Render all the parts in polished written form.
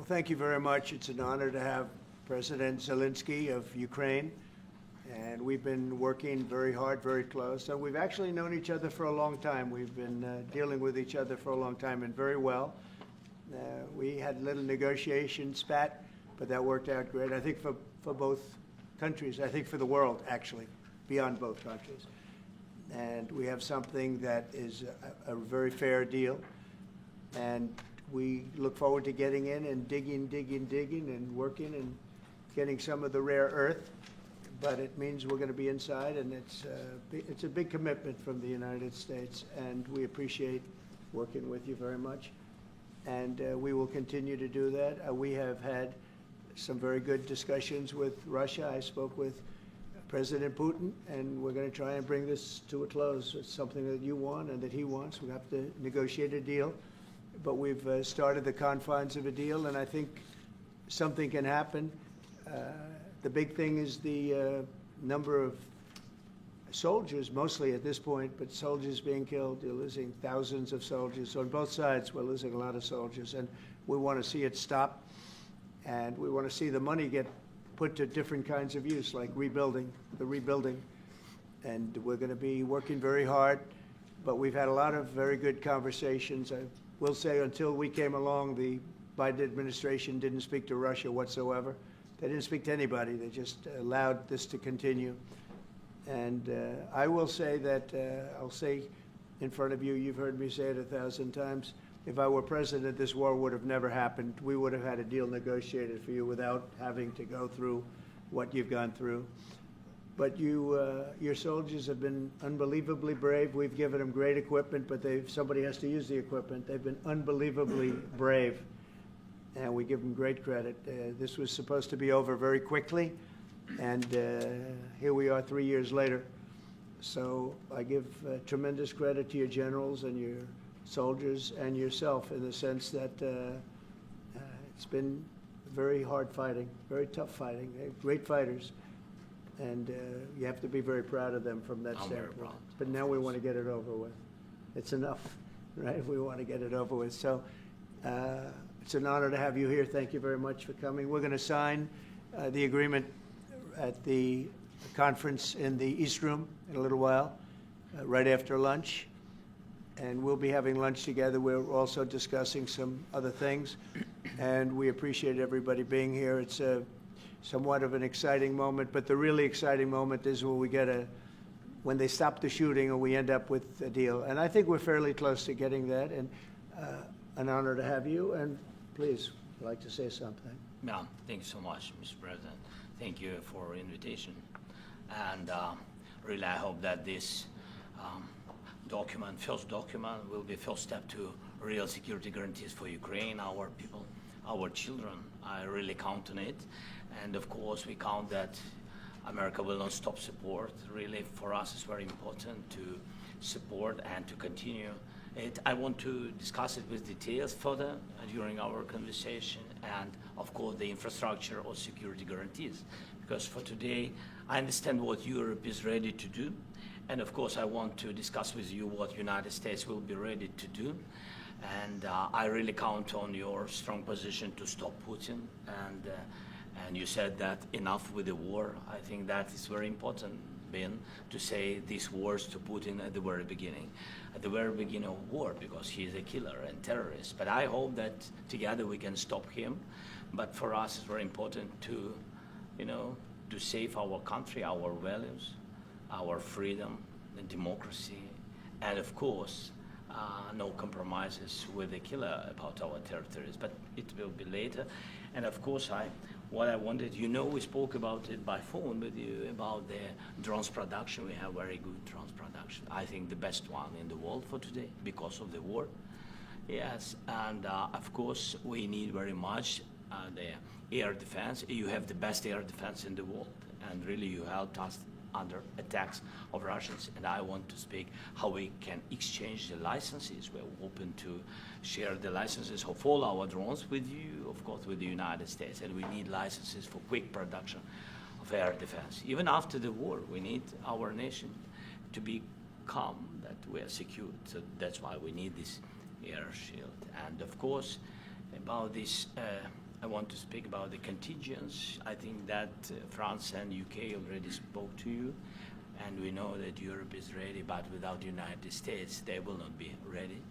thank you very much. It's an honor to have President Zelensky of Ukraine. And we've been working very hard, very close. And we've actually known each other for a long time. We've been dealing with each other for a long time and very well. We had a little negotiation spat, but that worked out great. I think for both countries, I think for the world, actually, beyond both countries. And we have something that is a very fair deal. And we look forward to getting in and digging and working and getting some of the rare earth. But it means we're going to be inside, and it's a big commitment from the United States, and we appreciate working with you very much. And we will continue to do that. We have had some very good discussions with Russia. I spoke with President Putin, and we're going to try and bring this to a close. It's something that you want and that he wants. We have to negotiate a deal, but we've started the confines of a deal, and I think something can happen. The big thing is the number of soldiers, mostly at this point, but soldiers being killed. You're losing thousands of soldiers. So on both sides, we're losing a lot of soldiers, and we want to see it stop. And we want to see the money get put to different kinds of use, like rebuilding. And we're going to be working very hard, but we've had a lot of very good conversations. I will say until we came along, the Biden administration didn't speak to Russia whatsoever. They didn't speak to anybody. They just allowed this to continue. And I will say that, I'll say in front of you, you've heard me say it 1,000 times, if I were president, this war would have never happened. We would have had a deal negotiated for you without having to go through what you've gone through. But your soldiers have been unbelievably brave. We've given them great equipment, but somebody has to use the equipment. They've been unbelievably brave, and we give them great credit. This was supposed to be over very quickly, and here we are 3 years later. So I give tremendous credit to your generals and your soldiers and yourself in the sense that it's been very hard fighting, very tough fighting. They're great fighters, and you have to be very proud of them from that standpoint. Very proud. But now we want to get it over with. It's enough, right? We want to get it over with. So it's an honor to have you here. Thank you very much for coming. We're going to sign the agreement at the conference in the East Room in a little while, right after lunch. And we'll be having lunch together. We're also discussing some other things. And we appreciate everybody being here. It's somewhat of an exciting moment, but the really exciting moment is when they stop the shooting and we end up with a deal. And I think we're fairly close to getting that. And an honor to have you. And please, I'd like to say something. Yeah, thank you so much, Mr. President. Thank you for the invitation. And really, I hope that this first document, will be first step to real security guarantees for Ukraine, our people, our children. I really count on it. And of course, we count that America will not stop support. Really, for us, it's very important to support and to continue it. I want to discuss it with details further during our conversation, and of course the infrastructure or security guarantees. Because for today, I understand what Europe is ready to do, and of course I want to discuss with you what United States will be ready to do. And I really count on your strong position to stop Putin. And you said that enough with the war. I think that is very important, Ben, to say these words to Putin at the very beginning of war, because he is a killer and terrorist. But I hope that together we can stop him. But for us, it's very important to, to save our country, our values, our freedom, and democracy, and of course, no compromises with the killer about our territories. But it will be later. And of course, what I wanted, we spoke about it by phone with you about the drones production. We have very good drones production. I think the best one in the world for today because of the war. Yes, and of course, we need very much the air defense. You have the best air defense in the world, and really you helped us under attacks of Russians. And I want to speak how we can exchange the licenses. We're open to share the licenses of all our drones with you, of course, with the United States. And we need licenses for quick production of air defense. Even after the war, we need our nation to be calm, that we are secure. So that's why we need this air shield. And of course, about this I want to speak about the contingents. I think that France and UK already spoke to you, and we know that Europe is ready, but without the United States, they will not be ready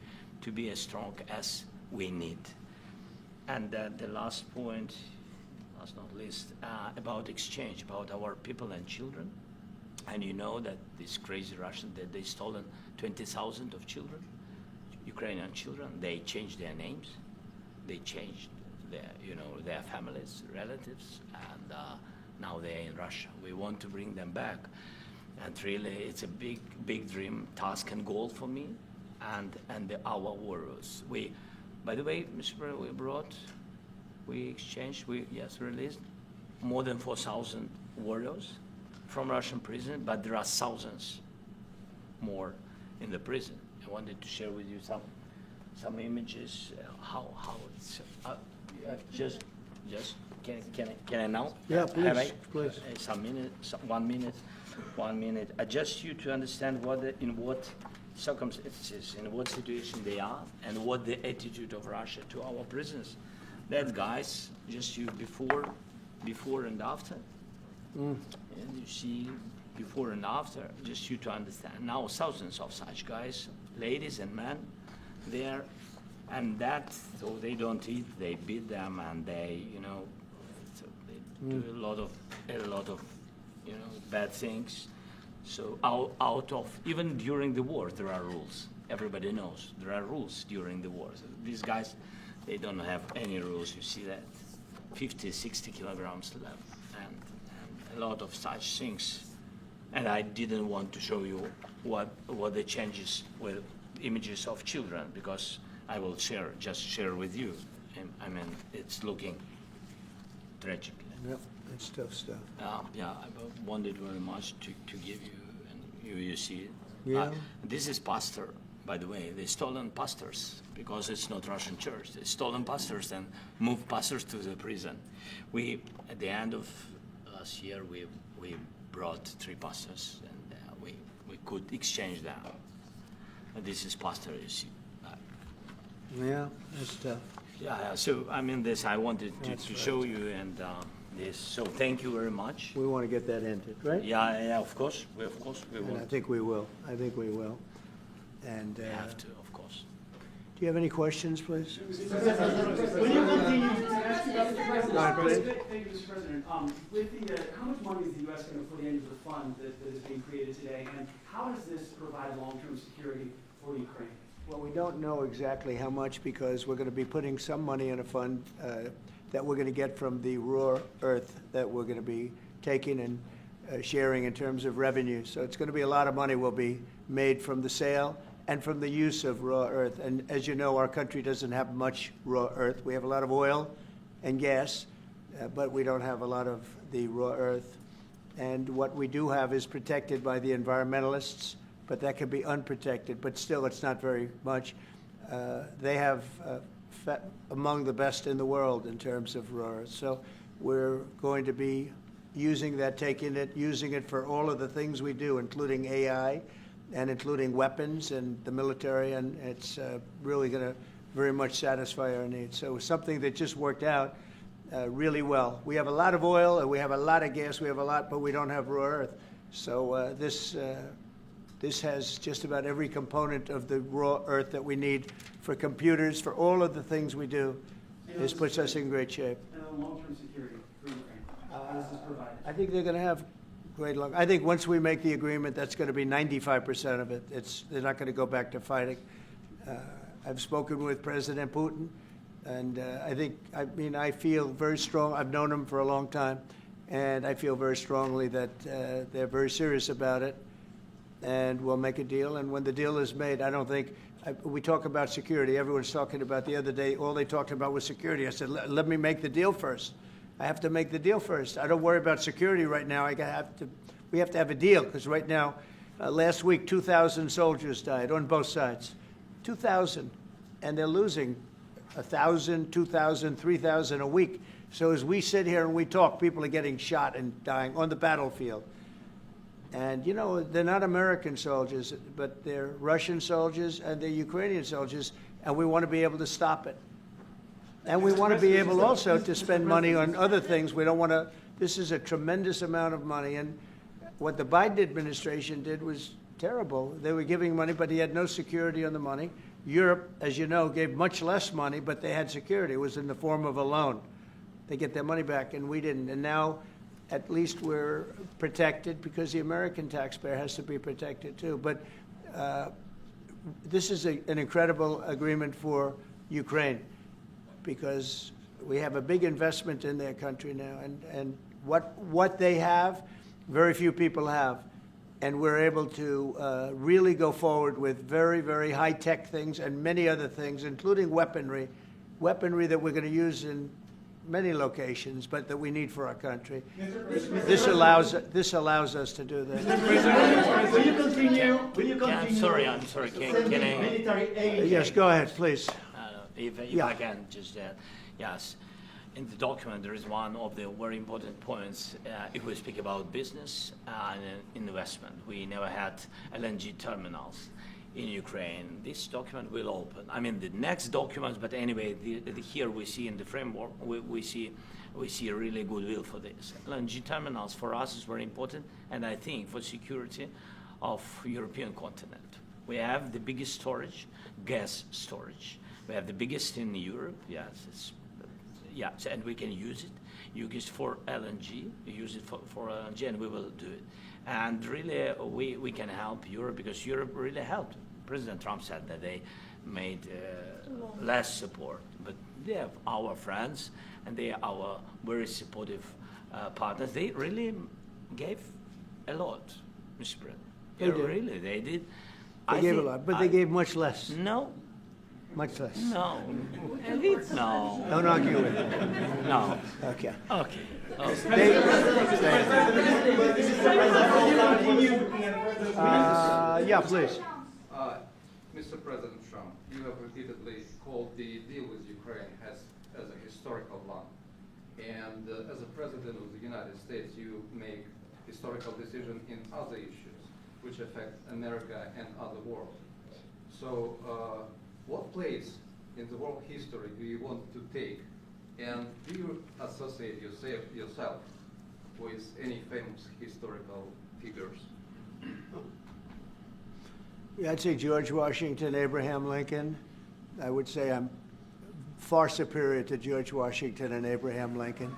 to be as strong as we need. And the last point, last not least, about exchange, about our people and children. And you know that these crazy Russians, that they stolen 20,000 of children, Ukrainian children. They changed their names, they changed their families, relatives, and now they're in Russia. We want to bring them back, and really, it's a big dream, task, and goal for me, and our warriors. By the way, Mr. President, we exchanged, released more than 4,000 warriors from Russian prison, but there are thousands more in the prison. I wanted to share with you some images, how it's, just, can I now? Yeah, please, Have I? please. Some minute, 1 minute. Just you to understand in what circumstances, in what situation they are, and what the attitude of Russia to our prisoners. That guys, just you before and after. And you see before and after, just you to understand. Now thousands of such guys, ladies and men, there, and that, so they don't eat, they beat them, and they, so they do a lot of, bad things. So out of, even during the war, there are rules. Everybody knows there are rules during the war. So these guys, they don't have any rules. You see that, 50, 60 kilograms left, and a lot of such things. And I didn't want to show you what the changes with images of children, because I will just share with you. And I mean, it's looking tragic. Yep, that's tough stuff. Yeah, I wanted very much to give you, and you see it. Yeah. This is pastor, by the way. They stolen pastors, because it's not Russian church. They stolen pastors and moved pastors to the prison. We, at the end of last year, we brought 3 pastors, and we could exchange them. This is pastor, you see. Yeah, that's tough. Yeah, so I mean, this I wanted to show you, and this. So thank you very much. We want to get that ended, right? Yeah, of course. We And will. I think we will. And We have to, of course. do you have any questions, please? Will you continue to ask about the president? Go ahead, please. Thank you, Mr. President. With the, how much money is the U.S. going to put into the fund that is being created today, and how does this provide long-term security for Ukraine? Well, we don't know exactly how much, because we're going to be putting some money in a fund that we're going to get from the raw earth that we're going to be taking and sharing in terms of revenue. So it's going to be a lot of money will be made from the sale and from the use of raw earth. And as you know, our country doesn't have much raw earth. We have a lot of oil and gas, but we don't have a lot of the raw earth. And what we do have is protected by the environmentalists, but that can be unprotected, but still it's not very much. They have among the best in the world in terms of raw earth. So we're going to be using that, using it for all of the things we do, including AI and including weapons and the military, and it's really going to very much satisfy our needs. So it's something that just worked out really well. We have a lot of oil and we have a lot of gas, but we don't have raw earth. So this has just about every component of the raw earth that we need for computers, for all of the things we do. This puts us in great shape. And on long-term security for Ukraine, how does this provide? I think they're going to have great luck. I think once we make the agreement, that's going to be 95% of it. They're not going to go back to fighting. I've spoken with President Putin, and I feel very strong. I've known him for a long time, and I feel very strongly that they're very serious about it, and we'll make a deal. And when the deal is made, I don't think we talk about security. Everyone's talking about the other day, all they talked about was security. I said, let me make the deal first. I have to make the deal first. I don't worry about security right now. We have to have a deal, because right now, last week, 2,000 soldiers died on both sides. 2,000, and they're losing 1,000, 2,000, 3,000 a week. So as we sit here and we talk, people are getting shot and dying on the battlefield. And, they're not American soldiers, but they're Russian soldiers and they're Ukrainian soldiers, and we want to be able to stop it. And we want to be able also to spend money on other things. We don't want to, this is a tremendous amount of money. And what the Biden administration did was terrible. They were giving money, but he had no security on the money. Europe, as you know, gave much less money, but they had security. It was in the form of a loan. They get their money back, and we didn't. And now, at least we're protected because the American taxpayer has to be protected too. But this is an incredible agreement for Ukraine because we have a big investment in their country now. And what they have, very few people have. And we're able to really go forward with very, very high-tech things and many other things, including weaponry that we're going to use in many locations, but that we need for our country. This allows us to do that. Mr. President, will you continue? Yeah, I'm sorry. Can I? Military aid. Yes, go ahead, please. If Yeah. I can just add, yes. In the document, there is one of the very important points. If we speak about business and investment, we never had LNG terminals in Ukraine. This document will open. I mean, the next documents, but anyway, here we see in the framework, we see a really goodwill for this. LNG terminals for us is very important, and I think for security of European continent. We have the biggest storage, gas storage. We have the biggest in Europe. Yes, and we can use it. You use it for LNG. You use it for LNG, and we will do it. And really, we can help Europe because Europe really helped. President Trump said that they made less support, but they are our friends, and they are our very supportive partners. They really gave a lot, Mr. President. They did. Really, they did. They gave a lot, but they gave much less. No. Much less. No. No. Don't argue with it. No. Okay. Okay. Yeah, please. Mr. President Trump, you have repeatedly called the deal with Ukraine as a historical one. And as a President of the United States, you make historical decisions in other issues which affect America and other world. So what place in the world history do you want to take? And do you associate yourself with any famous historical figures? Yeah, I'd say George Washington, Abraham Lincoln. I would say I'm far superior to George Washington and Abraham Lincoln.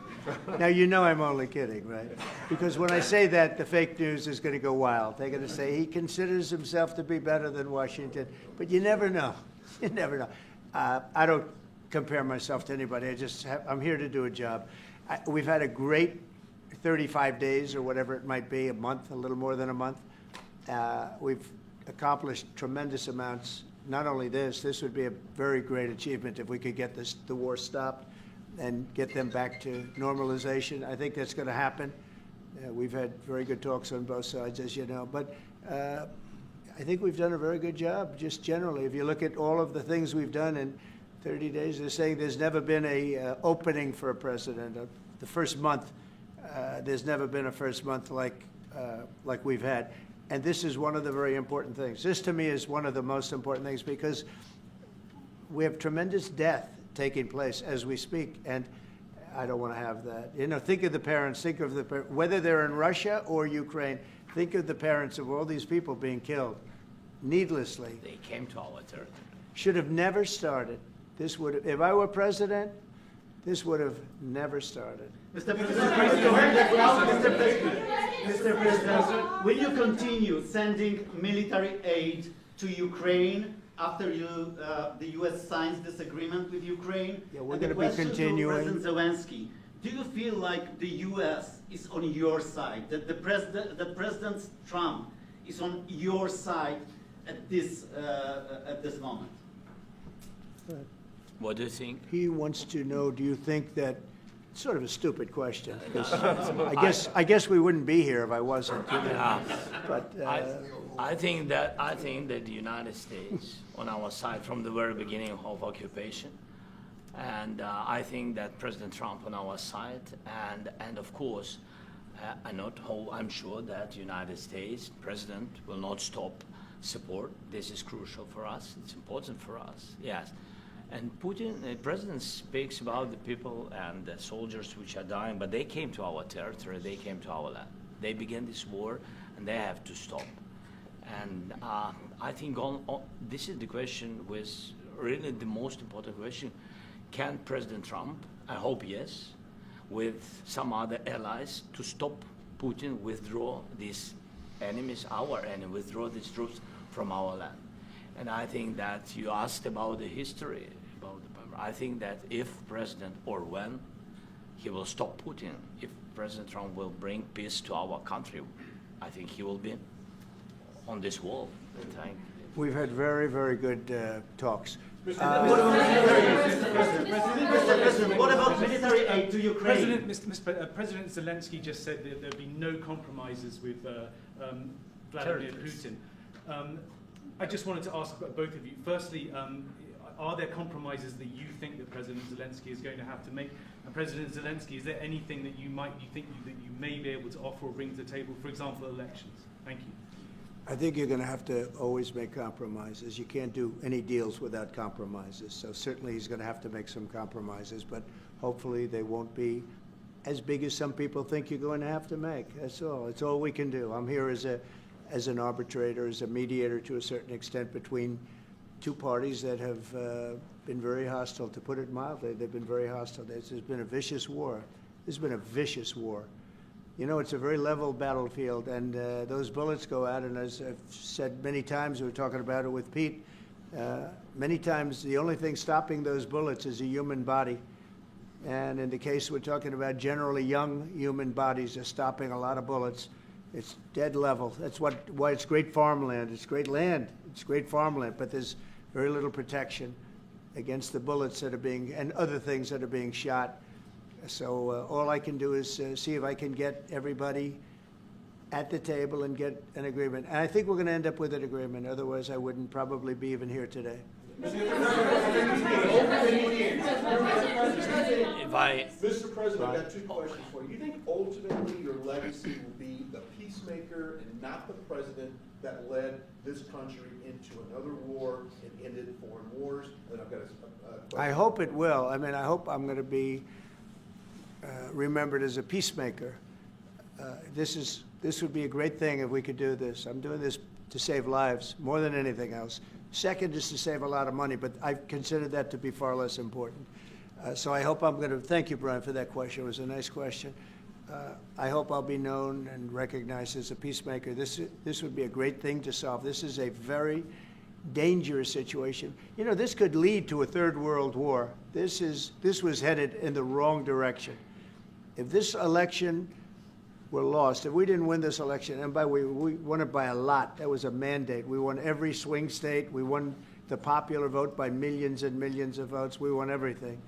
Now, you know I'm only kidding, right? Because when I say that, the fake news is going to go wild. They're going to say he considers himself to be better than Washington. But you never know. You never know. I don't compare myself to anybody. I'm here to do a job. We've had a great 35 days or whatever it might be, a month, a little more than a month. We've accomplished tremendous amounts. Not only this would be a very great achievement if we could get the war stopped and get them back to normalization. I think that's going to happen. We've had very good talks on both sides, as you know. But I think we've done a very good job, just generally. If you look at all of the things we've done in 30 days, they're saying there's never been a opening for a president. The first month, there's never been a first month like we've had. And this is one of the very important things. This, to me, is one of the most important things because we have tremendous death taking place as we speak, and I don't want to have that. You know, think of the parents, whether they're in Russia or Ukraine, think of the parents of all these people being killed needlessly. They came to our territory. Should have never started. This would, if I were president, this would have never started. Mr. President, will you continue sending military aid to Ukraine after the U.S. signs this agreement with Ukraine? Yeah, we're And the going to be question continuing. To President Zelensky, do you feel like the U.S. is on your side, that President Trump is on your side at this moment? What do you think? He wants to know, do you think that, sort of a stupid question, because I guess we wouldn't be here if I wasn't. You know? But I think that the United States on our side from the very beginning of occupation, and I think that President Trump on our side, and of course, I'm sure that the United States President will not stop support. This is crucial for us. It's important for us. Yes. And Putin, the president speaks about the people and the soldiers which are dying, but they came to our territory, they came to our land. They began this war, and they have to stop. And I think this is the question, was really the most important question. Can President Trump, I hope yes, with some other allies, to stop Putin, withdraw these enemies, our enemy, withdraw these troops from our land? And I think that you asked about the history, I think that if President, or when, he will stop Putin, if President Trump will bring peace to our country, I think he will be on this wall. We've had very, very good talks. What about military aid to Ukraine? President Zelensky just said that there'd be no compromises with Vladimir Putin. I just wanted to ask both of you. Firstly, are there compromises that you think that President Zelensky is going to have to make? And President Zelensky, is there anything that you think that you may be able to offer or bring to the table, for example, elections? Thank you. I think you're going to have to always make compromises. You can't do any deals without compromises. So certainly he's going to have to make some compromises, but hopefully they won't be as big as some people think you're going to have to make. That's all. It's all we can do. I'm here as an arbitrator, as a mediator to a certain extent between two parties that have been very hostile, to put it mildly. They've been very hostile. There's been a vicious war. There's been a vicious war. You know, it's a very level battlefield, and those bullets go out, and as I've said many times, we were talking about it with Pete, many times the only thing stopping those bullets is a human body. And in the case we're talking about, generally young human bodies are stopping a lot of bullets. It's dead level. That's why it's great farmland. It's great land. It's great farmland, but there's very little protection against the bullets that are being, and other things that are being shot. So all I can do is see if I can get everybody at the table and get an agreement. And I think we're going to end up with an agreement. Otherwise, I wouldn't probably be even here today. Mr. President, I've got two questions for you. You think ultimately your legacy will be the peacemaker and not the president that led this country into another war and ended foreign wars? And I've got a question. I hope it will. I mean, I hope I'm going to be remembered as a peacemaker. This would be a great thing if we could do this. I'm doing this to save lives more than anything else. Second is to save a lot of money, but I consider that to be far less important. So I hope I'm going to, thank you, Brian, for that question. It was a nice question. I hope I'll be known and recognized as a peacemaker. This would be a great thing to solve. This is a very dangerous situation. You know, this could lead to a third world war. This was headed in the wrong direction. If this election were lost, if we didn't win this election, and we won it by a lot, that was a mandate. We won every swing state. We won the popular vote by millions and millions of votes. We won everything.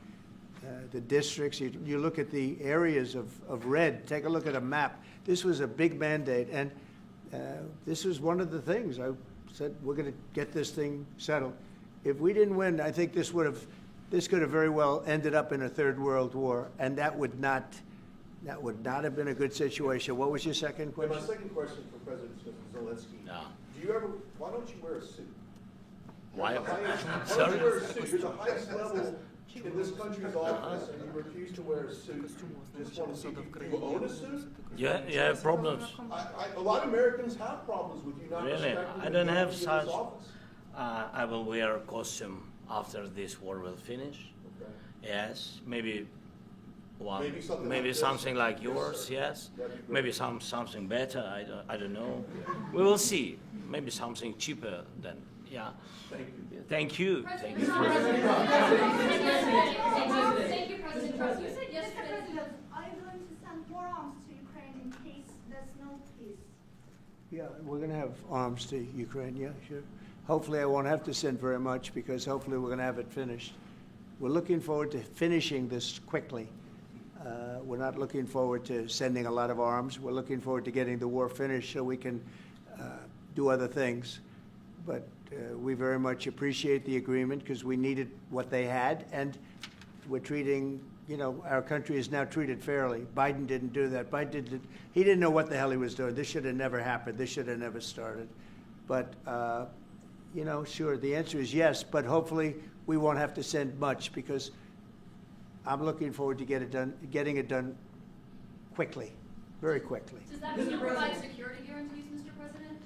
The districts, you look at the areas of red, take a look at a map. This was a big mandate, and this was one of the things. I said, we're going to get this thing settled. If we didn't win, I think this could have very well ended up in a third world war, and that would not have been a good situation. What was your second question? And my second question for President Zelensky. No. Why don't you wear a suit? Why? Sorry? You're the highest level in this country's office, and you refuse to wear a suit. Just want to see, do you own a suit? You have problems. A lot of Americans have problems with you not Really? respecting I don't the have authority such. of this office. I will wear a costume after this war will finish. Okay. Yes, maybe one. Maybe something like this. like yours. sir. Yes. That'd be great. Maybe something better. I don't know. We will see. Maybe something cheaper than yeah. Thank you. Thank you. Thank you. Thank you, President Trump. You said Mr. yesterday. President, are you going to send more arms to Ukraine in case there's no peace? Yeah, we're going to have arms to Ukraine, yeah, sure. Hopefully I won't have to send very much, because hopefully we're going to have it finished. We're looking forward to finishing this quickly. We're not looking forward to sending a lot of arms. We're looking forward to getting the war finished so we can do other things. But we very much appreciate the agreement, because we needed what they had, and we're treating, you know, our country is now treated fairly. Biden didn't do that. He didn't know what the hell he was doing. This should have never happened. This should have never started. But, you know, sure, the answer is yes, but hopefully we won't have to send much, because I'm looking forward to getting it done quickly, very quickly. Does that mean you'll provide security guarantees, Mr. President?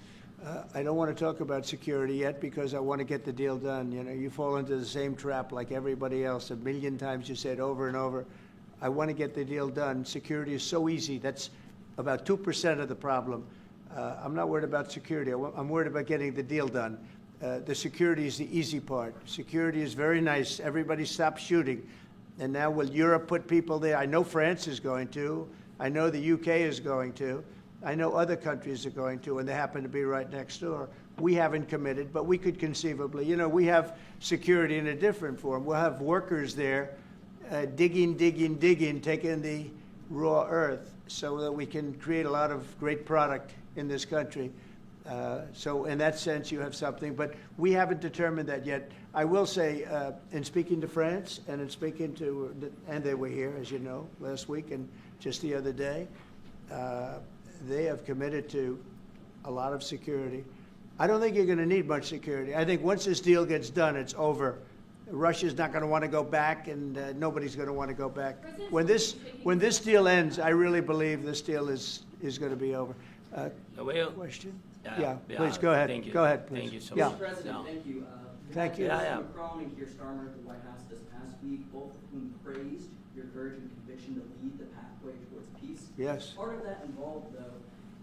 I don't want to talk about security yet, because I want to get the deal done. You know, you fall into the same trap like everybody else. A million times you said over and over, I want to get the deal done. Security is so easy. That's about 2% of the problem. I'm not worried about security. I'm worried about getting the deal done. The security is the easy part. Security is very nice. Everybody stopped shooting. And now will Europe put people there? I know France is going to. I know the UK is going to. I know other countries are going to, and they happen to be right next door. We haven't committed, but we could conceivably. You know, we have security in a different form. We'll have workers there digging, taking the raw earth so that we can create a lot of great product in this country. So in that sense, you have something, but we haven't determined that yet. I will say, in speaking to France and in speaking to, and they were here, as you know, last week and just the other day, they have committed to a lot of security. I don't think you're going to need much security. I think once this deal gets done, it's over. Russia's not going to want to go back, and nobody's going to want to go back. When this deal ends, I really believe this deal is going to be over. Question? Yeah, please go ahead. Thank you. Go ahead, please. Thank you so Yeah. much. Mr. President, thank you. Thank you. President Macron and Keir Starmer at the White House this past week, both of whom praised your courage and conviction to lead the pathway towards peace. Yes. Part of that involved, though,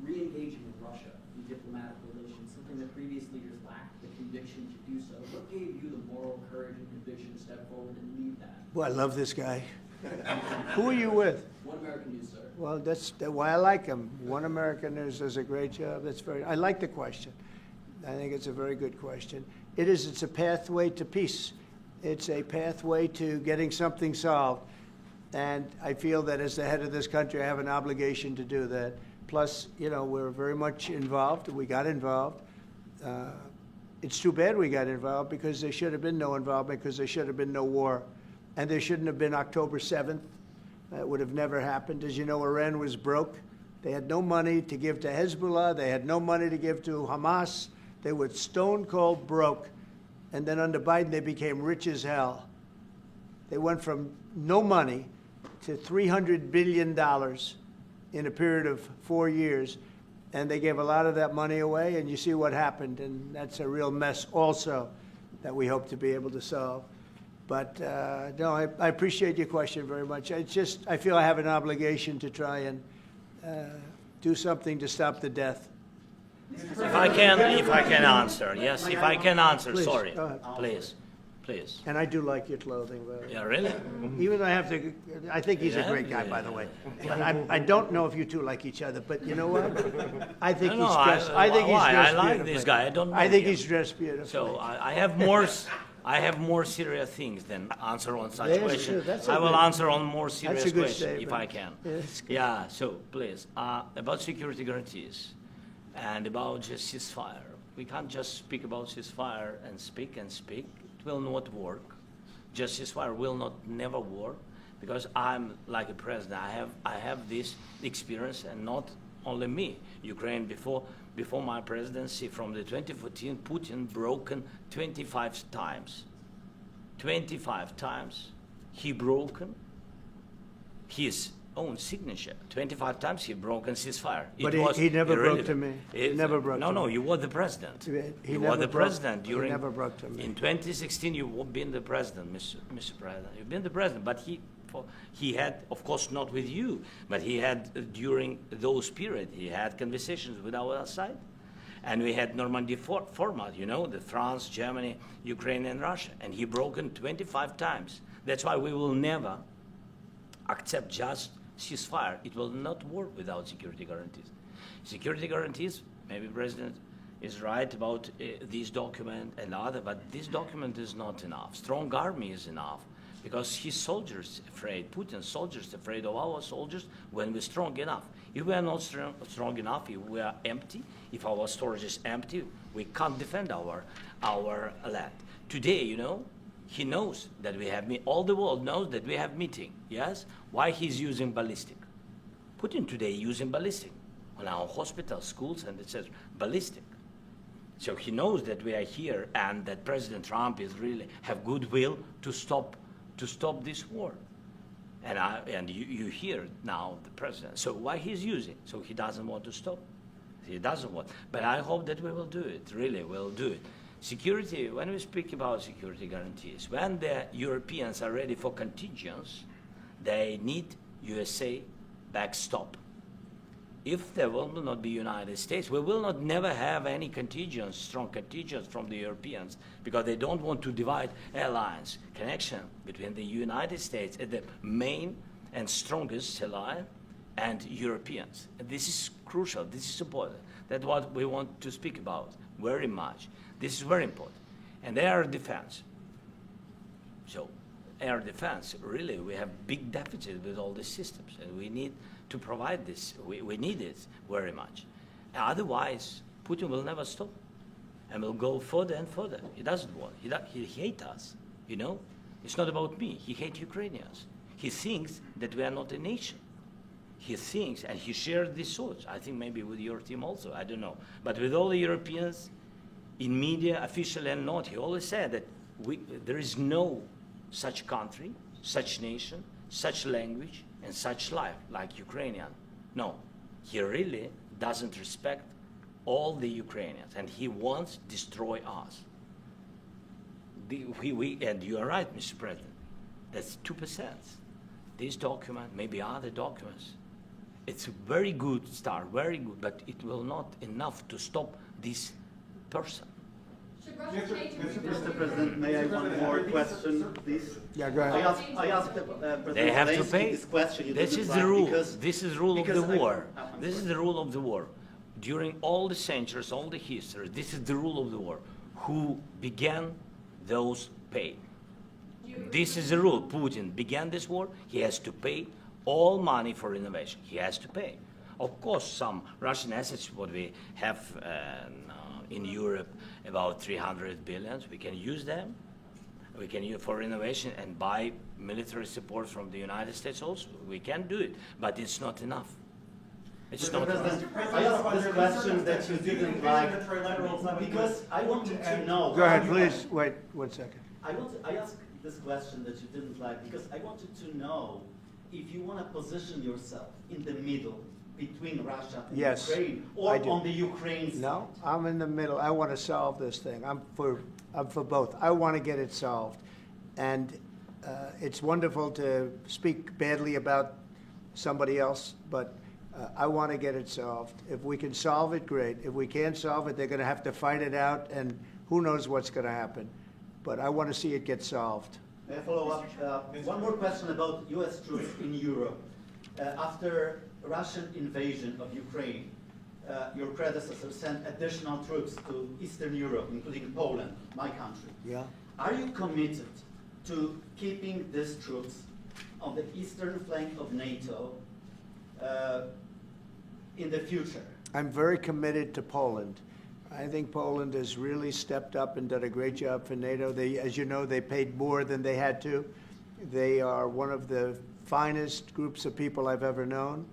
re-engaging with Russia in diplomatic relations, something that previous leaders lacked the conviction to do so. What gave you the moral courage and conviction to step forward and lead that? Well, I love this guy. Who are you with? One American News, sir. Well, that's why I like him. One American News does a great job. I like the question. I think it's a very good question. It's a pathway to peace. It's a pathway to getting something solved. And I feel that as the head of this country, I have an obligation to do that. Plus, you know, we're very much involved. We got involved. It's too bad we got involved, because there should have been no involvement, because there should have been no war. And there shouldn't have been October 7th. That would have never happened. As you know, Iran was broke. They had no money to give to Hezbollah. They had no money to give to Hamas. They were stone cold broke. And then under Biden, they became rich as hell. They went from no money to $300 billion in a period of 4 years. And they gave a lot of that money away, and you see what happened. And that's a real mess also that we hope to be able to solve. But no, I appreciate your question very much. It's just, I feel I have an obligation to try and do something to stop the death. If I can answer, yes, if I can answer, Please, sorry, go ahead. please. And I do like your clothing, by the way. Yeah, really? Even though I think he's a Yeah, great guy, yeah, by the way. yeah. But I don't know if you two like each other, but you know what? I think No, he's no, dressed. I think he's why? dressed I like beautifully. this guy. I don't know I think him. he's dressed beautifully. So I have more serious things than answer on such Yes, questions. sure, that's a I will good- answer on more serious a good questions if I statement. can. Yeah, that's good. Yeah, so please, about security guarantees and about just ceasefire. We can't just speak about ceasefire and speak. It will not work. Just ceasefire will never work, because I'm like a president. I have this experience, and not only me. Ukraine before my presidency, from the 2014, Putin broken 25 times. 25 times he broken his own signature. 25 times he broken ceasefire. But he never broke to me. He never broke to me. No, you were the president. He You never were the broke- president he during. never broke to me. In 2016, you've been the president, Mr. President. You've been the president, but he had, of course, not with you, but he had during those periods. He had conversations with our side, and we had Normandy format. You know, the France, Germany, Ukraine, and Russia, and he broken 25 times. That's why we will never accept just ceasefire. It will not work without security guarantees. Security guarantees, maybe President is right about this document and other, but this document is not enough. Strong army is enough, because his soldiers afraid, Putin's soldiers afraid of our soldiers when we're strong enough. If we are not strong enough, if we are empty, if our storage is empty, we can't defend our land. Today, you know, he knows that we have, all the world knows that we have meeting, yes? Why he's using ballistic? Putin today using ballistic on our hospitals, schools, and it says ballistic. So he knows that we are here and that President Trump is really have goodwill to stop this war. And you hear now the president. So why he's using? So he doesn't want to stop. He doesn't want. But I hope that we will do it. Really, we'll do it. Security. When we speak about security guarantees, when the Europeans are ready for contingents, they need USA backstop. If there will not be United States, we will not never have any contingents, strong contingents from the Europeans, because they don't want to divide alliance connection between the United States as the main and strongest ally and Europeans. And this is crucial. This is important. That's what we want to speak about very much. This is very important. And air defense. So air defense, really, we have big deficit with all these systems, and we need to provide this. We need it very much. Otherwise, Putin will never stop and will go further and further. He doesn't want. He hates us, you know? It's not about me. He hates Ukrainians. He thinks that we are not a nation. He thinks, and he shares these thoughts, I think maybe with your team also, I don't know. But with all the Europeans, in media, officially and not, he always said that there is no such country, such nation, such language, and such life like Ukrainian. No, he really doesn't respect all the Ukrainians, and he wants to destroy us. And you are right, Mr. President, that's 2%. This document, maybe other documents, it's a very good start, very good, but it will not enough to stop this person. Should Russia change its Mr. President, may I one more question, please? Yeah, go ahead. I asked President They have to Zelensky pay. this question. You This didn't is like the rule. because- This is the rule of the because I- war. I'm This is sorry. the rule of the war. During all the centuries, all the history, this is the rule of the war. Who began, those pay. This is the rule. Putin began this war. He has to pay all money for innovation. He has to pay. Of course, some Russian assets, what we have in Europe, about 300 billion, we can use them. We can use for innovation and buy military support from the United States also. We can do it, but it's not enough. It's Mr. not enough. President, I asked this question that you didn't like because I wanted to know. Go ahead, please. Wait 1 second. I asked this question that you didn't like because I wanted to know if you want to position yourself in the middle between Russia and Yes, Ukraine, I or do. on the Ukraine side. No, I'm in the middle. I want to solve this thing. I'm for both. I want to get it solved. And it's wonderful to speak badly about somebody else, but I want to get it solved. If we can solve it, great. If we can't solve it, they're going to have to fight it out, and who knows what's going to happen. But I want to see it get solved. May I follow up? One more question about U.S. troops in Europe. After Russian invasion of Ukraine, your predecessor sent additional troops to Eastern Europe, including Poland, my country. Yeah? Are you committed to keeping these troops on the eastern flank of NATO in the future? I'm very committed to Poland. I think Poland has really stepped up and done a great job for NATO. They, as you know, they paid more than they had to. They are one of the finest groups of people I've ever known.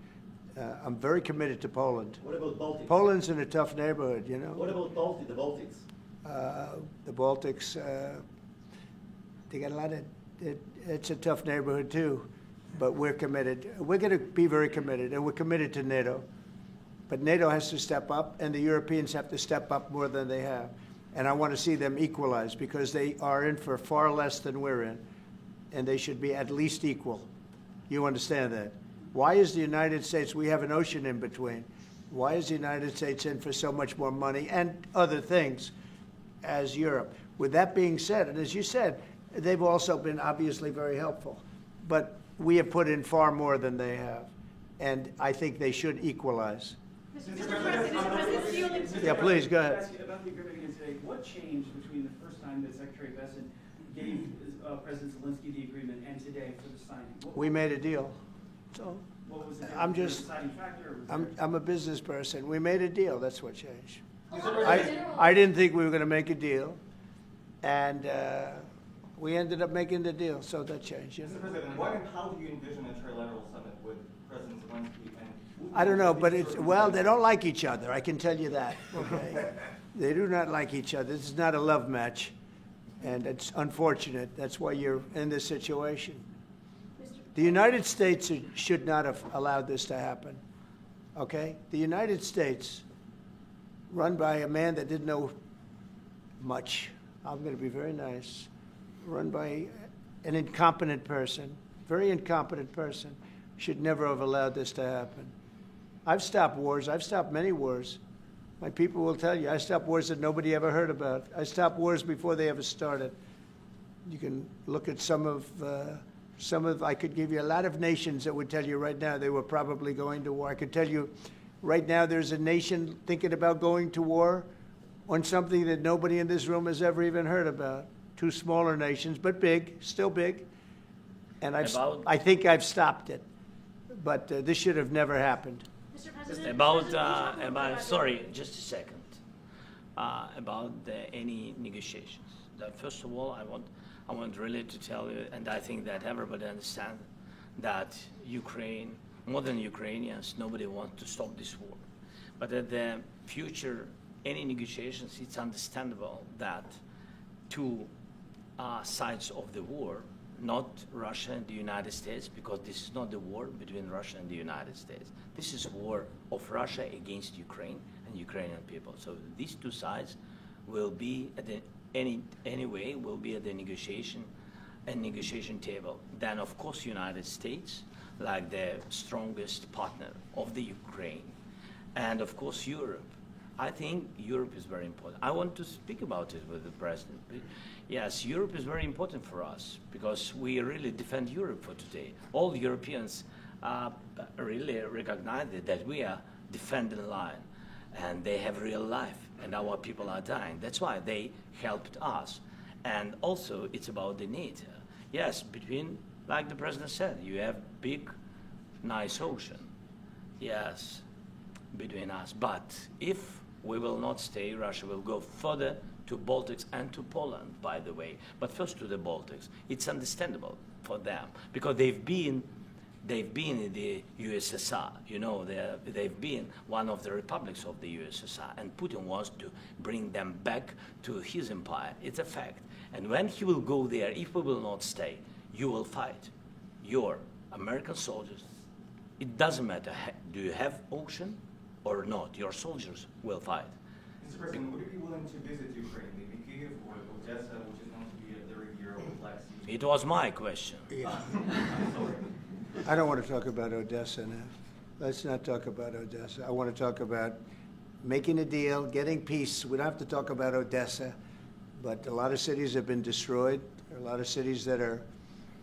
I'm very committed to Poland. What about Baltics? Poland's in a tough neighborhood, you know. What about the Baltics? The Baltics, they got a lot of, it's a tough neighborhood too, but we're committed. We're going to be very committed, and we're committed to NATO. But NATO has to step up, and the Europeans have to step up more than they have. And I want to see them equalize, because they are in for far less than we're in, and they should be at least equal. You understand that? Why is the United States, we have an ocean in between, why is the United States in for so much more money and other things as Europe? With that being said, and as you said, they've also been obviously very helpful, but we have put in far more than they have, and I think they should equalize. Mr. President, Yeah, please, go ahead. Ask you about the agreement again today. What changed between the first time that Secretary Bessent gave President Zelensky the agreement and today for the signing? We made a deal. So What was the I'm difference? just- Was there a deciding factor? Or was I'm, there- I'm a business person. We made a deal. That's what changed. Along with I, the general- I didn't think we were going to make a deal, and we ended up making the deal, so that changed. You Mr. know? President, what and how do you envision a trilateral summit with President Zelensky and? I don't know, but it's, well, they don't like each other. I can tell you that. Okay. They do not like each other. This is not a love match, and it's unfortunate. That's why you're in this situation. The United States should not have allowed this to happen, okay? The United States, run by a man that didn't know much, I'm going to be very nice, run by an incompetent person, very incompetent person, should never have allowed this to happen. I've stopped wars. I've stopped many wars. My people will tell you, I stopped wars that nobody ever heard about. I stopped wars before they ever started. You can look at some of, I could give you a lot of nations that would tell you right now they were probably going to war. I could tell you right now there's a nation thinking about going to war on something that nobody in this room has ever even heard about. Two smaller nations, but big, still big. And I think I've stopped it. But this should have never happened. Mr. President, Sorry, just a second. About any negotiations. First of all, I want really to tell you, and I think that everybody understands that Ukraine, more than Ukrainians, nobody wants to stop this war. But at the future, any negotiations, it's understandable that two sides of the war, not Russia and the United States, because this is not the war between Russia and the United States. This is a war of Russia against Ukraine and Ukrainian people. So these two sides will be at the anyway will be at the negotiation table. Then of course United States, like the strongest partner of the Ukraine, and of course Europe. I think Europe is very important. I want to speak about it with the president. Yes, Europe is very important for us because we really defend Europe for today. All Europeans really recognize that we are defending the line, and they have real life, and our people are dying. That's why they helped us. And also, it's about the NATO. Yes, between, like the president said, you have big, nice ocean. Yes, between us. But if we will not stay, Russia will go further to Baltics and to Poland, by the way. But first to the Baltics. It's understandable for them because they've been in the USSR. You know, they've been one of the republics of the USSR, and Putin wants to bring them back to his empire. It's a fact. And when he will go there, if we will not stay, you will fight. Your American soldiers, it doesn't matter, do you have ocean or not, your soldiers will fight. Mr. President, would you be willing to visit Ukraine, maybe Kyiv or Odessa, which is known to be a 30-year-old Black Sea? It was my question. Yeah. Sorry. I don't want to talk about Odessa now. Let's not talk about Odessa. I want to talk about making a deal, getting peace. We don't have to talk about Odessa, but a lot of cities have been destroyed. There are a lot of cities that are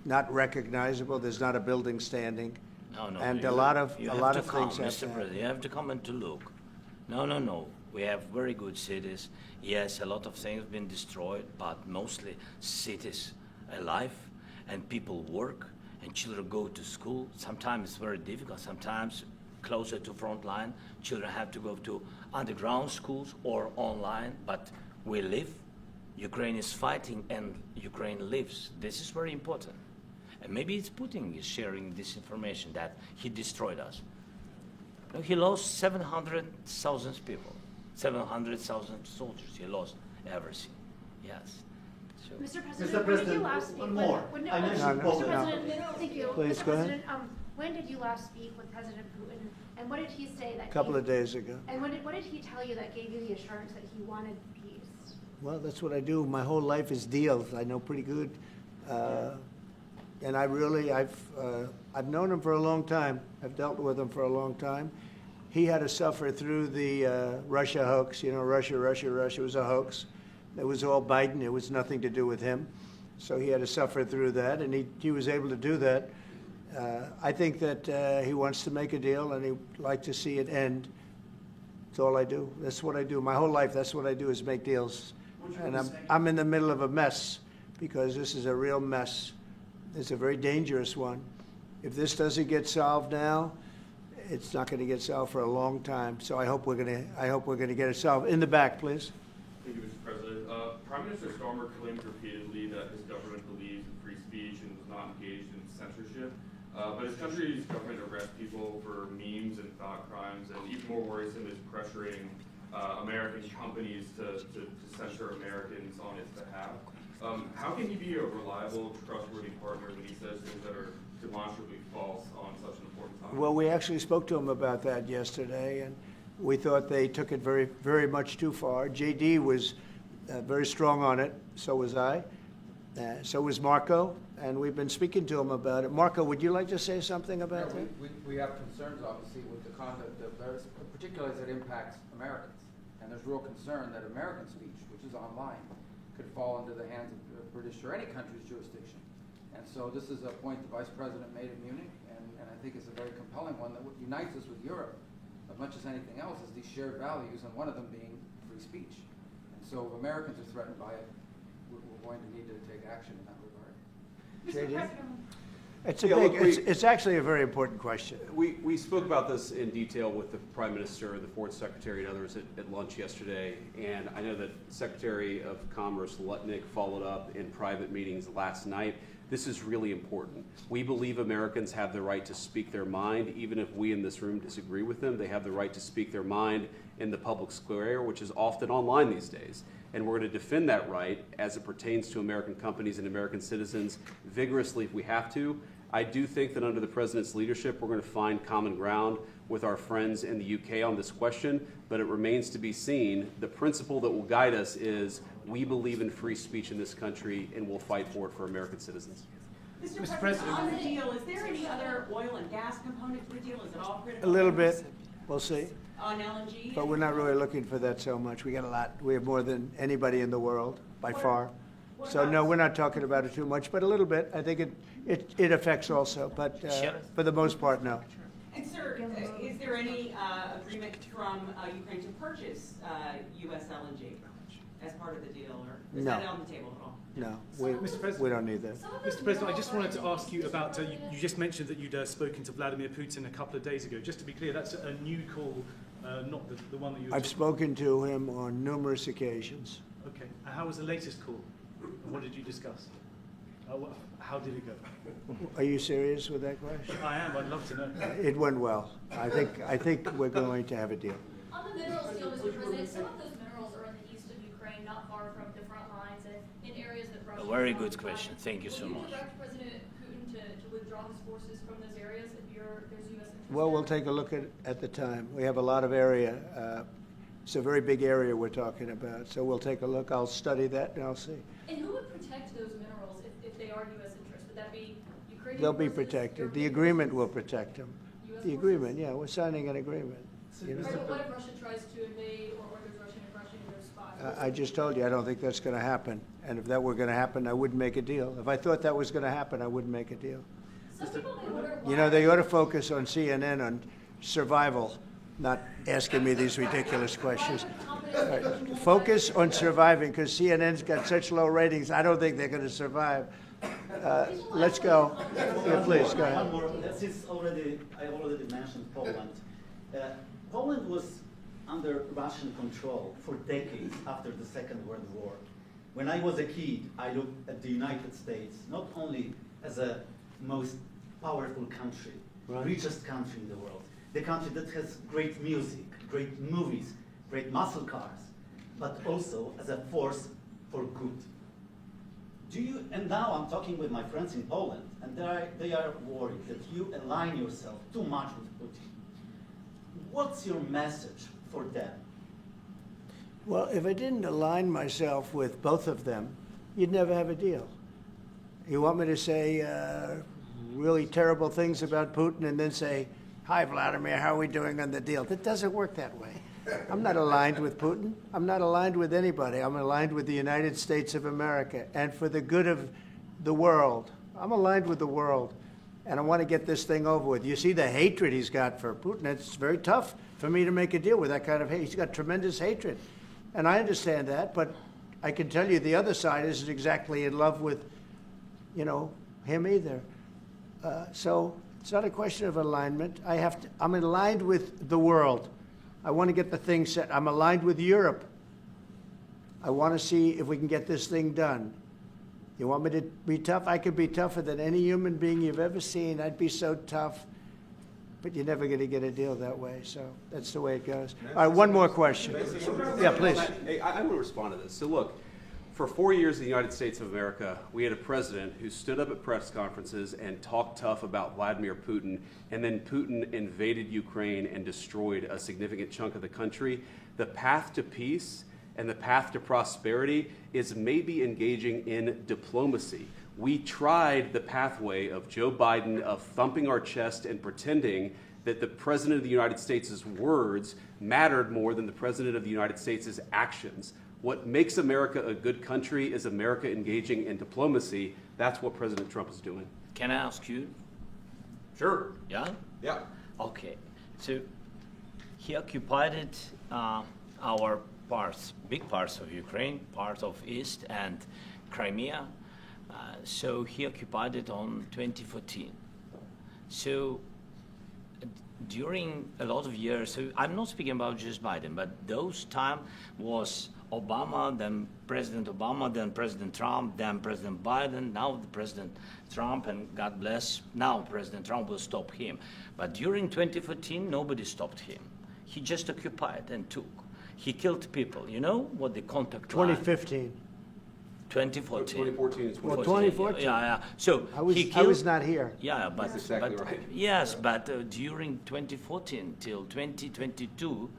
not recognizable. There's not a building standing. No, and a lot of things have Mr. President, you have to come and to look. No. We have very good cities. Yes, a lot of things have been destroyed, but mostly cities alive, and people work, and children go to school. Sometimes it's very difficult. Sometimes closer to front line, children have to go to underground schools or online, but we live. Ukraine is fighting, and Ukraine lives. This is very important. And maybe it's Putin is sharing this information that he destroyed us. He lost 700,000 people, 700,000 soldiers. He lost everything. Yes. So. Mr. President, Mr. when did you President, last speak one with, more. when, I mentioned Mr. Poland. President, thank you. Please, Mr. go ahead. President, when did you last speak with President Putin, and what did he say that A couple of days ago. And what did he tell you that gave you the assurance that he wanted peace? Well, that's what I do. My whole life is deals. I know pretty good. And I've known him for a long time. I've dealt with him for a long time. He had to suffer through the Russia hoax. You know, Russia was a hoax. It was all Biden. It was nothing to do with him. So he had to suffer through that, and he was able to do that. I think that he wants to make a deal, and he'd like to see it end. That's all I do. That's what I do. My whole life, that's what I do is make deals. And I'm in the middle of a mess because this is a real mess. It's a very dangerous one. If this doesn't get solved now, it's not going to get solved for a long time. So I hope we're going to get it solved. In the back, please. Thank you, Mr. President. Prime Minister Starmer claimed repeatedly that his government believes in free speech and was not engaged in censorship. But his country's government arrests people for memes and thought crimes, and even more worrisome is pressuring American companies to censor Americans on its behalf. How can he be a reliable, trustworthy partner when he says things that are demonstrably false on such an important topic? Well, we actually spoke to him about that yesterday, and we thought they took it very, very much too far. JD was very strong on it, so was I, so was Marco, and we've been speaking to him about it. Marco, would you like to say something about that? We have concerns, obviously, with the conduct of those, particularly as it impacts Americans. And there's real concern that American speech, which is online, could fall into the hands of British or any country's jurisdiction. And so this is a point the Vice President made in Munich, and I think it's a very compelling one that unites us with Europe as much as anything else is these shared values, and one of them being free speech. And so if Americans are threatened by it, we're going to need to take action in that regard. JD? It's actually a very important question. We spoke about this in detail with the Prime Minister, the Foreign Secretary, and others at lunch yesterday, and I know that Secretary of Commerce Lutnick followed up in private meetings last night. This is really important. We believe Americans have the right to speak their mind, even if we in this room disagree with them. They have the right to speak their mind in the public square, which is often online these days. And we're going to defend that right as it pertains to American companies and American citizens vigorously if we have to. I do think that under the President's leadership, we're going to find common ground with our friends in the UK on this question, but it remains to be seen. The principle that will guide us is we believe in free speech in this country, and we'll fight for it for American citizens. Mr. President, on the deal, is there any other oil and gas component to the deal? Is it all critical? A little bit. We'll see. On LNG? But we're not really looking for that so much. We got a lot. We have more than anybody in the world, by far. So no, we're not talking about it too much, but a little bit. I think it affects also, but for the most part, no. And sir, is there any agreement from Ukraine to purchase U.S. LNG as part of the deal, or is that on the table at all? No, Mr. President, we don't need that. Mr. President, I just wanted to ask you about, you just mentioned that you'd spoken to Vladimir Putin a couple of days ago. Just to be clear, that's a new call, not the one that you were I've spoken to him on numerous occasions. Okay. And how was the latest call? And what did you discuss? How did it go? Are you serious with that question? I am. I'd love to know. It went well. I think we're going to have a deal. On the minerals deal, Mr. President, some of those minerals are in the east of Ukraine, not far from the front lines, and in areas that Russia. A very good question. Thank you so much. Will you direct President Putin to withdraw his forces from those areas if there's U.S. interest? Well, we'll take a look at the time. We have a lot of area. It's a very big area we're talking about, so we'll take a look. I'll study that and I'll see. And who would protect those minerals if they are U.S. interest? Would that be Ukrainian? They'll be forces, protected. The European agreement forces? will protect them. US The agreement, yeah, we're signing an agreement. You know? Right, but what if Russia tries to invade or there's Russian aggression in those spots? I just told you, I don't think that's going to happen. And if that were going to happen, I wouldn't make a deal. If I thought that was going to happen, I wouldn't make a deal. Some people may wonder why. You know, they ought to focus on CNN on survival, not asking me these ridiculous questions. Right. Focus on surviving, because CNN's got such low ratings, I don't think they're going to survive. Let's go. Yeah, please, go One ahead. more, since I already mentioned Poland. Poland was under Russian control for decades after the Second World War. When I was a kid, I looked at the United States not only as a most powerful country, richest country in the world, the country that has great music, great movies, great muscle cars, but also as a force for good. And now I'm talking with my friends in Poland, and they are worried that you align yourself too much with Putin. What's your message for them? Well, if I didn't align myself with both of them, you'd never have a deal. You want me to say really terrible things about Putin and then say, "Hi, Vladimir, how are we doing on the deal?" That doesn't work that way. I'm not aligned with Putin. I'm not aligned with anybody. I'm aligned with the United States of America and for the good of the world. I'm aligned with the world, and I want to get this thing over with. You see the hatred he's got for Putin. It's very tough for me to make a deal with that kind of hate. He's got tremendous hatred, and I understand that, but I can tell you the other side isn't exactly in love with, him either. So it's not a question of alignment. I'm aligned with the world. I want to get the thing set. I'm aligned with Europe. I want to see if we can get this thing done. You want me to be tough? I could be tougher than any human being you've ever seen. I'd be so tough. but you're never going to get a deal that way. So that's the way it goes. All right, one more question. Yeah, please. Hey, I want to respond to this. So look, for 4 years in the United States of America, we had a president who stood up at press conferences and talked tough about Vladimir Putin, and then Putin invaded Ukraine and destroyed a significant chunk of the country. The path to peace and the path to prosperity is maybe engaging in diplomacy. We tried the pathway of Joe Biden, of thumping our chest and pretending that the President of the United States' words mattered more than the President of the United States' actions. What makes America a good country is America engaging in diplomacy. That's what President Trump is doing. Can I ask you? Sure. Yeah? Yeah. Okay. So he occupied our parts, big parts of Ukraine, part of East and Crimea. So he occupied it on 2014. So during a lot of years, so I'm not speaking about just Biden, but those time was Obama, then President Obama, then President Trump, then President Biden, now the President Trump, and God bless, now President Trump will stop him. But during 2014, nobody stopped him. He just occupied and took. He killed people. You know what the contact line? 2015. 2014. 2014 is Well, 2014. Yeah. So I was, he I killed, was not here. Yeah, but, That's exactly but right. yes, but during 2014 till 2022,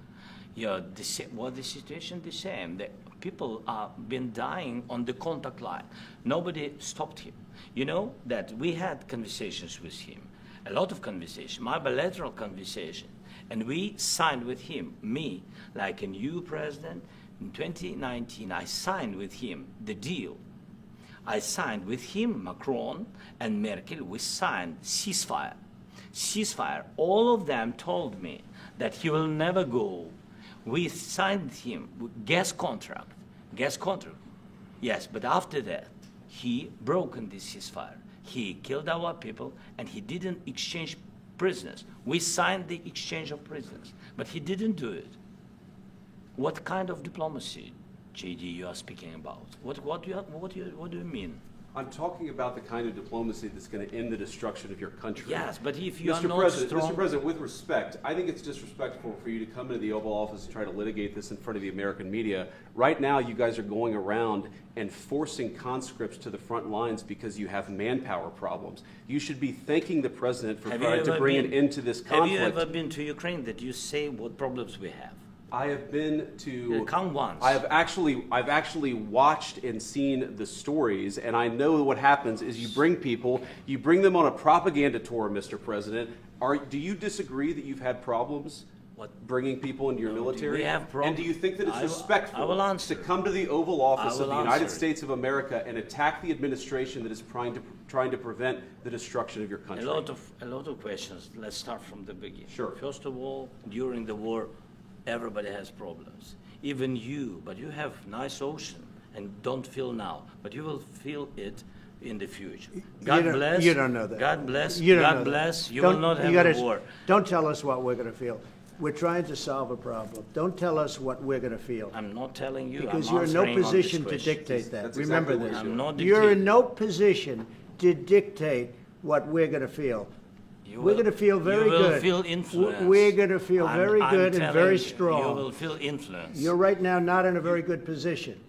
yeah, the situation the same. The people are been dying on the contact line. Nobody stopped him. You know that we had conversations with him, a lot of conversation, my bilateral conversation, and we signed with him, me, like a new president. In 2019, I signed with him the deal. I signed with him, Macron and Merkel, we signed ceasefire. Ceasefire, all of them told me that he will never go. We signed him with gas contract. Yes, but after that, he broken this ceasefire. He killed our people and he didn't exchange prisoners. We signed the exchange of prisoners, but he didn't do it. What kind of diplomacy, JD, you are speaking about? What do you mean? I'm talking about the kind of diplomacy that's going to end the destruction of your country. Yes, but if you are not Mr. President, with respect, I think it's disrespectful for you to come into the Oval Office and try to litigate this in front of the American media. Right now, you guys are going around and forcing conscripts to the front lines because you have manpower problems. You should be thanking the President for trying to bring an end to this conflict. Have you ever been to Ukraine that you say what problems we have? I have been to. Come once. I've actually watched and seen the stories, and I know what happens is you bring people, you bring them on a propaganda tour, Mr. President. Do you disagree that you've had problems bringing people into your military? We have problems. And do you think that it's respectful to come to the Oval Office of the United answer. States of America and attack the administration that is trying to prevent the destruction of your country? A lot of questions. Let's start from the beginning. Sure. First of all, during the war, everybody has problems, even you, but you have nice ocean and don't feel now, but you will feel it in the future. God bless. You don't know that. God bless. You don't know God that. bless. You Don't- will not you gotta- have a war. Don't tell us what we're going to feel. We're trying to solve a problem. Don't tell us what we're going to feel. I'm not telling you. Because I'm you're in no answering on this position to question. dictate that. That's Remember exactly what this. I'm not You're dictating. in no position to dictate what we're going to feel. You We're will- going to feel very You will good. feel influence. We're going to feel very good and very You strong. will feel influence. You're right now not in a very good position.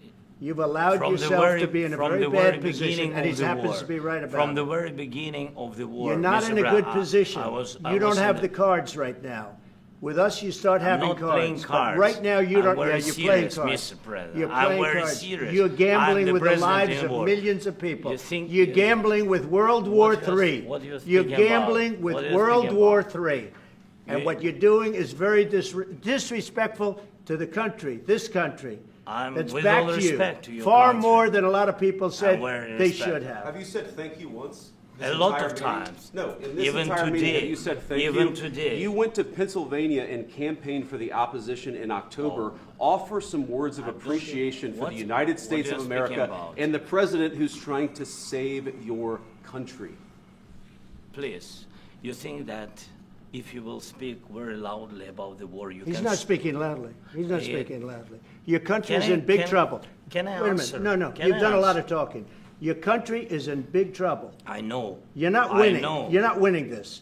You've allowed From the yourself very- to be in a from very the bad very position, beginning and he of the happens war. to be right about From it. the very beginning of the war. You're not Mr. in a Brown, good position. I You don't was have in the cards right now. With us, you start I'm having not cards. playing But cards. right now, you I'm don't. very You're playing serious, cards. Mr. President. You're I'm playing very cards. serious. You're I'm gambling the with the president lives in of war. millions of people. You think- You're gambling with World War What do you- III. what do you You're think about? gambling with What do you World think War about? III. And You- what you're doing is very disrespectful to the country, this country. I'm That's with back all to you. respect to your Far country. more than a lot of people said very they respect. should have. Have you said thank you once? A lot of times. No, in this Even entire meeting, today. have you said thank you? Even today. You went to Pennsylvania and campaigned for the opposition in October. Offer some words of appreciation for what- the United what States you're of speaking America about. and the president who's trying to save your country. Please, you think that if you will speak very loudly about the war, you He's can... not speaking loudly. He's not Yeah. speaking loudly. Your country Can is I- in big can- trouble. can I Wait a answer? minute. No. Can You've I done a lot answer? of talking. Your country is in big trouble. I know. You're not I winning. know. You're not winning this.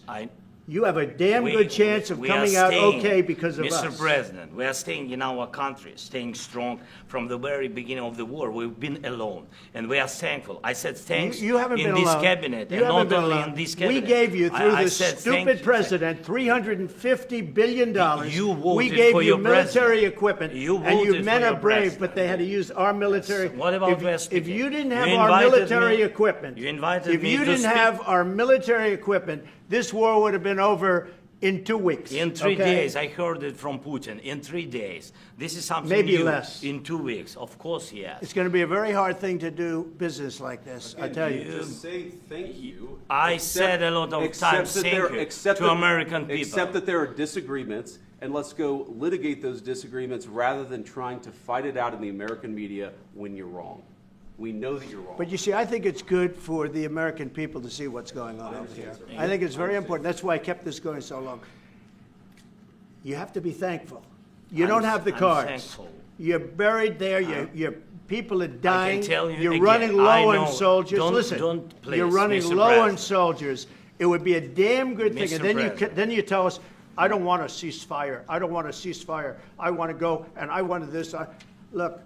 you have a damn We- good chance of we are coming out staying, okay because of Mr. us. President, we are staying in our country, staying strong from the very beginning of the war. We've been alone, and we are thankful. I said thanks You haven't in been this alone. cabinet, You and haven't not been only alone. in this We cabinet. gave you, through I this said thank stupid you. president, $350 billion. You We voted gave for you your military president. equipment, You and you voted men for are your brave, president. but they had to use our military. What about West If Speaker? you didn't have You our invited military me- equipment, you invited if me you to didn't speak. have our military equipment, this war would have been over in 2 weeks. In 3 okay? days, I heard it from Putin. In 3 days, this is something Maybe new. less. In 2 weeks, of course, yes. It's going to be a very hard thing to do business like this, I tell you. Just say thank you. I said a lot of Accept times that thank there- you accept to that- American people. Accept that there are disagreements, and let's go litigate those disagreements rather than trying to fight it out in the American media when you're wrong. We know that you're wrong. But you see, I think it's good for the American people to see what's going on over here. I think it's very important. That's why I kept this going so long. You have to be thankful. You don't have the I'm cards. thankful. You're buried there. Your people are dying. tell you You're again, running I low know. on soldiers. Don't- Listen, don't please, you're running Mr. low on President. soldiers. It would be a damn good thing. Mr. And then President. then you tell us, I don't want a ceasefire. I don't want a ceasefire. I want to go and I wanted this. Look,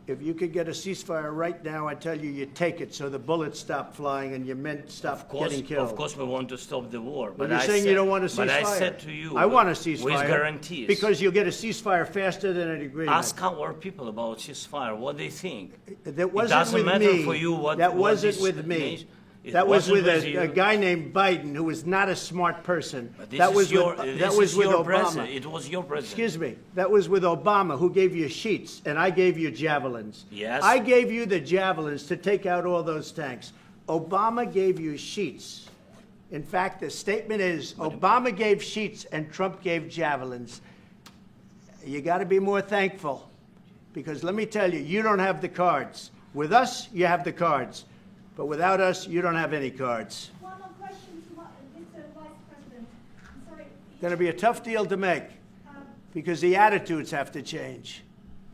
if you could get a ceasefire right now, I tell you, you take it so the bullets stop flying and your men stop getting killed. Of course, we want to stop the war. But But you're I saying said, you don't want a ceasefire. But I said to you, I want a ceasefire. with guarantees. Because you'll get a ceasefire faster than an agreement. Ask our people about ceasefire, what they think. That wasn't it doesn't with matter me. for you what. That what wasn't this with me. nation- it That was wasn't with you. a guy named Biden, who was not a smart person. But this That is was your, with, this that was is with your Obama. president. It was your president. Excuse me. That was with Obama, who gave you sheets, and I gave you javelins. Yes. I gave you the javelins to take out all those tanks. Obama gave you sheets. In fact, the statement is Obama gave sheets and Trump gave javelins. You got to be more thankful, because let me tell you, you don't have the cards. With us, you have the cards. But without us, you don't have any cards. One more question to Mr. Vice President. I'm sorry. Going to be a tough deal to make, because the attitudes have to change.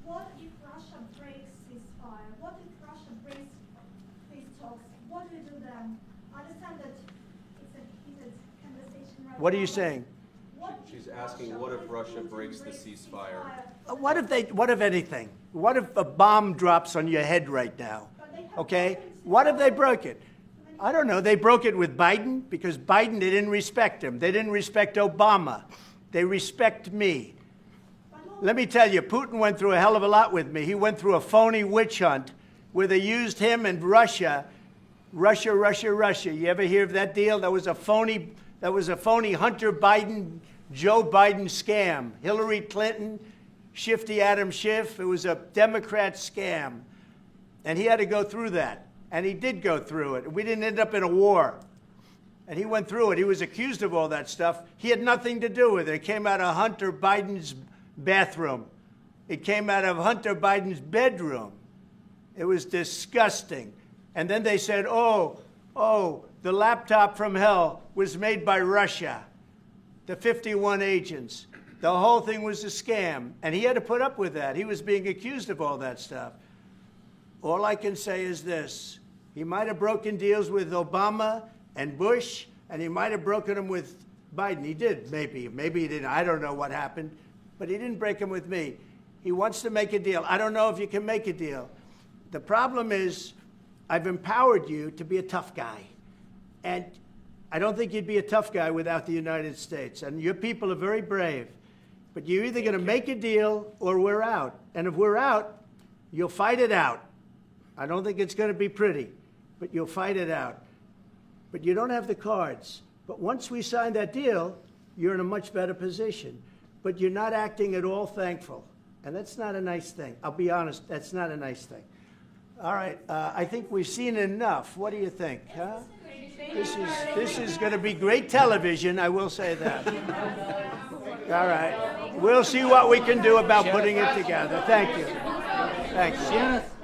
What if Russia breaks ceasefire? What if Russia breaks peace talks? What do you do then? I understand that it's a heated conversation right now. What are you but saying? what if She's asking, what if Russia breaks the ceasefire? What if anything? What if a bomb drops on your head right now? Okay? What if they broke it? I don't know. They broke it with Biden because Biden, they didn't respect him. They didn't respect Obama. They respect me. Let me tell you, Putin went through a hell of a lot with me. He went through a phony witch hunt where they used him and Russia. Russia. You ever hear of that deal? That was a phony Hunter Biden, Joe Biden scam. Hillary Clinton, Shifty Adam Schiff. It was a Democrat scam. And he had to go through that. And he did go through it. We didn't end up in a war. And he went through it. He was accused of all that stuff. He had nothing to do with it. It came out of Hunter Biden's bathroom. It came out of Hunter Biden's bedroom. It was disgusting. And then they said, oh, the laptop from hell was made by Russia, the 51 agents. The whole thing was a scam. And he had to put up with that. He was being accused of all that stuff. All I can say is this. He might have broken deals with Obama and Bush, and he might have broken them with Biden. He did, maybe. Maybe he didn't. I don't know what happened. But he didn't break them with me. He wants to make a deal. I don't know if you can make a deal. The problem is I've empowered you to be a tough guy. And I don't think you'd be a tough guy without the United States. And your people are very brave. But you're either going to make a deal or we're out. And if we're out, you'll fight it out. I don't think it's going to be pretty, but you'll fight it out. But you don't have the cards. But once we sign that deal, you're in a much better position. But you're not acting at all thankful. And that's not a nice thing. I'll be honest, that's not a nice thing. All right, I think we've seen enough. What do you think, huh? This is going to be great television, I will say that. All right. We'll see what we can do about putting it together. Thank you. Thank you.